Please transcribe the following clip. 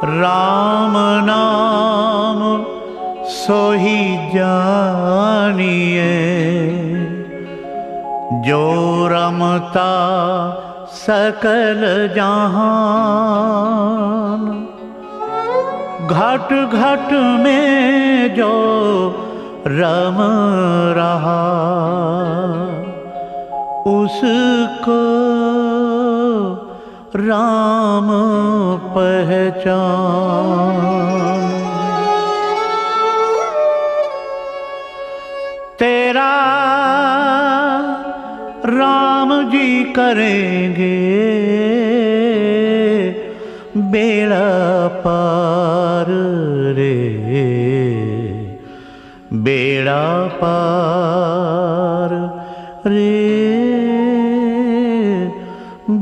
राम नाम सोही जानिए, जो रमता सकल जहान। घट घट में जो रम रहा, उसको राम पहचान। तेरा राम जी करेंगे बेड़ा पार रे, बेड़ा पार।